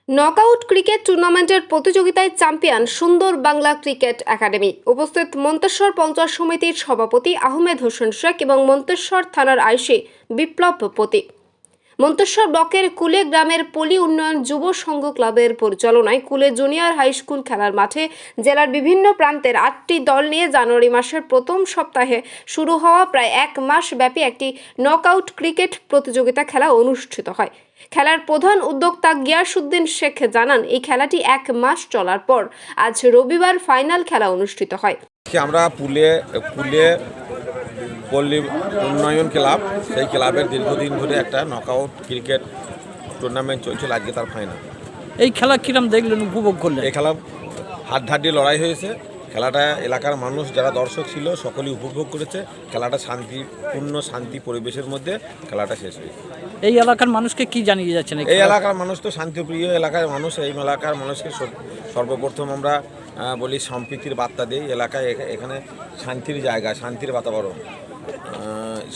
Knockout cricket টুর্নামেন্টের প্রতিযোগিতায় champion সুন্দর বাংলা ক্রিকেট একাডেমি। উপস্থিত মন্তেশ্বর পঞ্চায়েত সমিতির সভাপতি আহমেদ হোসেন শেখ এবং মন্তেশ্বর থানার আইসি বিপ্লব পতি। মন্তেশ্বর ব্লকের কুলে গ্রামের পল্লী উন্নয়ন যুব সংঘ ক্লাবের পরিচালনায় কুলে জুনিয়র হাই স্কুল খেলার মাঠে জেলার বিভিন্ন প্রান্তের 8টি দল নিয়ে জানুয়ারি মাসের প্রথম সপ্তাহে শুরু হওয়া প্রায় এক মাস ব্যাপী একটি নকআউট ক্রিকেট প্রতিযোগিতা খেলা অনুষ্ঠিত হয়। খেলার প্রধান উদ্যোক্তা গিয়াসউদ্দিন শেখ জানান, এই খেলাটি এক মাস চলার পর আজ রবিবার ফাইনাল খেলা অনুষ্ঠিত হয়। আমরা পুলে পল্লী উন্নয়ন ক্লাব, সেই ক্লাবের দীর্ঘদিন ধরে একটা নকআউট ক্রিকেট টুর্নামেন্ট চলছিল, আজকে তার ফাইনাল। এই খেলা কিরম দেখলেন, উপভোগ করলেন? এই খেলা হাড্ডাহাড্ডি লড়াই হয়েছে। খেলাটা এলাকার মানুষ যারা দর্শক ছিল সকলেই উপভোগ করেছে। খেলাটা শান্তিপূর্ণ শান্তি পরিবেশের মধ্যে খেলাটা শেষ হয়েছে। এই এলাকার মানুষকে কি জানিয়ে যাচ্ছেন? এই এলাকার মানুষ তো শান্তিপ্রিয় এলাকার মানুষ। এই এলাকার মানুষকে সর্বপ্রথম আমরা বলি সম্প্রীতির বার্তা দিই। এলাকায় এখানে শান্তির জায়গা, শান্তির বাতাবরণ,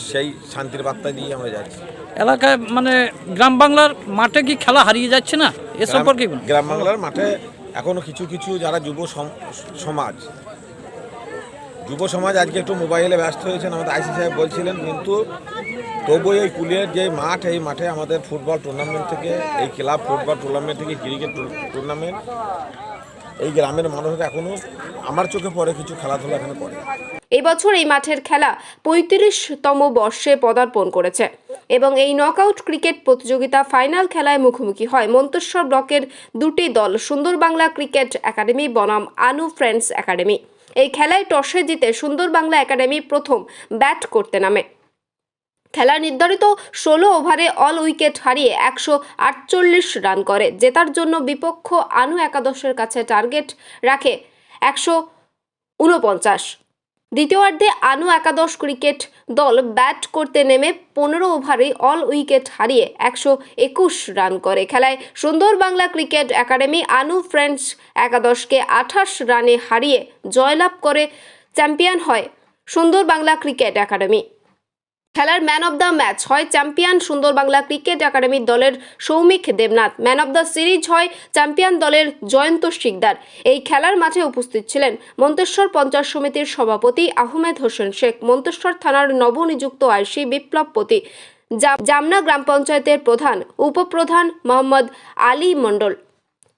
সেই শান্তির বার্তা দিয়ে আমরা যাচ্ছি। এলাকায় মানে গ্রাম বাংলার মাঠে কি খেলা হারিয়ে যাচ্ছে না? এ সম্পর্কে গ্রাম বাংলার মাঠে এখনও কিছু যারা যুব সমাজ আজকে একটু মোবাইলে ব্যস্ত হয়েছেন, আমাদের আইসি সাহেব বলছিলেন, কিন্তু তবুও এই কুলের যে মাঠ, এই মাঠে আমাদের ফুটবল টুর্নামেন্ট থেকে, এই ক্লাব ফুটবল টুর্নামেন্ট থেকে ক্রিকেট টুর্নামেন্ট, এই গ্রামের মানুষরা এখনও আমার চোখে পড়ে কিছু খেলাধুলা এখানে করে। এই বছর এই মাঠের খেলা 35তম বর্ষে পদার্পণ করেছে এবং এই নকআউট ক্রিকেট প্রতিযোগিতা ফাইনাল খেলায় মুখোমুখি হয় মন্তেশ্বর ব্লকের দুটি দল, সুন্দর বাংলা ক্রিকেট একাডেমি বনাম আনু ফ্রেন্ডস একাডেমি। এই খেলায় টসে জিতে সুন্দর বাংলা একাডেমি প্রথম ব্যাট করতে নামে। খেলার নির্ধারিত 16 ওভারে অল উইকেট হারিয়ে 148 রান করে। জেতার জন্য বিপক্ষ আনু একাদশের কাছে টার্গেট রাখে 149। দ্বিতীয়ার্ধে আনু একাদশ ক্রিকেট দল ব্যাট করতে নেমে 15 ওভারে অল উইকেট হারিয়ে 121 রান করে। খেলায় সুন্দর বাংলা ক্রিকেট একাডেমি আনু ফ্রেন্ডস একাদশকে 28 রানে হারিয়ে জয়লাভ করে চ্যাম্পিয়ন হয় সুন্দর বাংলা ক্রিকেট একাডেমি। খেলার ম্যান অব দ্য ম্যাচ হয় চ্যাম্পিয়ন সুন্দর বাংলা ক্রিকেট একাডেমির দলের Soumik Debnath. Man of the series হয় চ্যাম্পিয়ন দলের জয়ন্ত শিকদার। এই খেলার মাঠে উপস্থিত ছিলেন মন্তেশ্বর পঞ্চায়েত সমিতির সভাপতি আহমেদ হোসেন শেখ, মন্তেশ্বর থানার নবনিযুক্ত আইসি বিপ্লব পতি, জামনা গ্রাম পঞ্চায়েতের প্রধান উপপ্রধান মোহাম্মদ আলী মণ্ডল,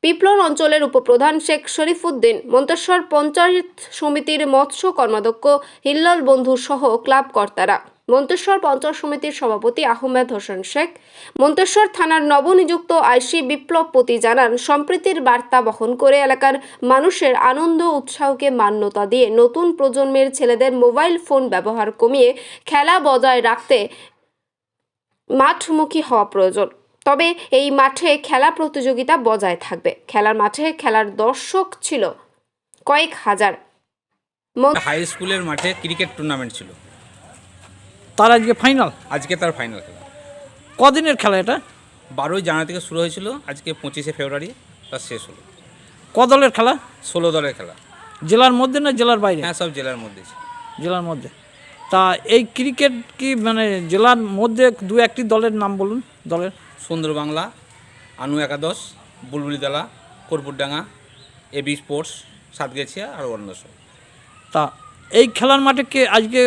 পিপলন অঞ্চলের উপপ্রধান শেখ শরীফউদ্দিন, মন্তেশ্বর পঞ্চায়েত সমিতির মৎস্য কর্মাধ্যক্ষ হিল্লাল বন্ধু সহ ক্লাব কর্তারা। মন্তেশ্বর পঞ্চায়েত সমিতির সভাপতি আহমেদ হোসেন শেখ, মন্তেশ্বর থানার নবনিযুক্ত আইসি বিপ্লব পতি জানান, সম্প্রীতির বার্তা বহন করে এলাকার মানুষের আনন্দ উৎসাহকে মান্যতা দিয়ে নতুন প্রজন্মের ছেলেদের মোবাইল ফোন ব্যবহার কমিয়ে খেলা বজায় রাখতে মাঠমুখী হওয়া প্রয়োজন। তবে এই মাঠে খেলা প্রতিযোগিতা বজায় থাকবে। খেলার মাঠে খেলার দর্শক ছিল কয়েক হাজার। হাই স্কুলের মাঠে ক্রিকেট টুর্নামেন্ট ছিল, তার আজকে ফাইনাল। আজকে তার ফাইনাল খেলা। কদিনের খেলা এটা? 12 জানুয়ারি থেকে শুরু হয়েছিল, আজকে 25 ফেব্রুয়ারি তার শেষ হলো। ক দলের খেলা? 16 দলের খেলা। জেলার মধ্যে না জেলার বাইরে? হ্যাঁ, সব জেলার মধ্যে। জেলার মধ্যে। তা এই ক্রিকেট কি মানে জেলার মধ্যে দু একটি দলের নাম বলুন। দলের সুন্দর বাংলা, আনু একাদশ, বুলবুলিতলা, কর্পূরডাঙ্গা, এবি স্পোর্টস, সাতগেছিয়া আর অন্য সব। তা এই খেলার মাঠে কে আজকে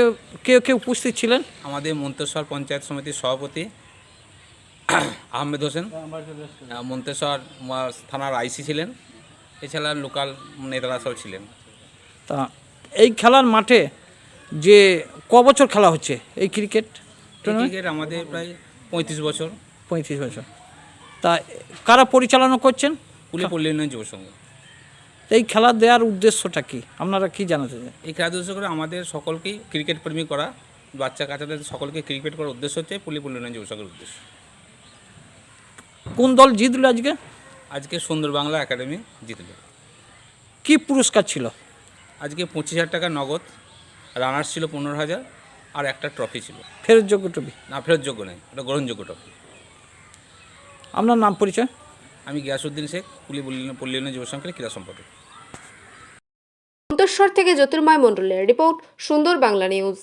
কে উপস্থিত ছিলেন? আমাদের মন্তেশ্বর পঞ্চায়েত সমিতির সভাপতি আহমেদ হোসেন, মন্তেশ্বর থানার আইসি ছিলেন, এছাড়া লোকাল নেতারা সব ছিলেন। তা এই খেলার মাঠে যে ক বছর খেলা হচ্ছে এই ক্রিকেট ক্রিকেট? আমাদের প্রায় 35 বছর। 35 বছর। তা কারা পরিচালনা করছেন? পল্লী উন্নয়ন যুব সংঘ। এই খেলা দেওয়ার উদ্দেশ্যটা কি, আপনারা কি জানাতে চান? এই খেলা উদ্দেশ্য করে আমাদের সকলকেই ক্রিকেট প্রেমী করা, বাচ্চা কাচ্চাদের সকলকে ক্রিকেট করার উদ্দেশ্য হচ্ছে পল্লী উন্নয়ন যুব সংঘের উদ্দেশ্য। কোন দল জিতলো আজকে? আজকে সুন্দর বাংলা একাডেমি জিতল। কি পুরস্কার ছিল? আজকে 25,000 টাকা নগদ, রানার্স ছিল 15,000, আর একটা ট্রফি ছিল। ফেরতযোগ্য ট্রফি? না, ফেরতযোগ্য নেই, এটা গ্রহণযোগ্য ট্রফি। আপনার নাম পরিচয়? আমি গিয়াসউদ্দিন শেখ, পল্লী উন্নয়ন যুব সংঘের ক্রীড়া সম্পাদক। মন্তেশ্বর থেকে জ্যোতির্ময় মণ্ডলের রিপোর্ট, সুন্দর বাংলা নিউজ।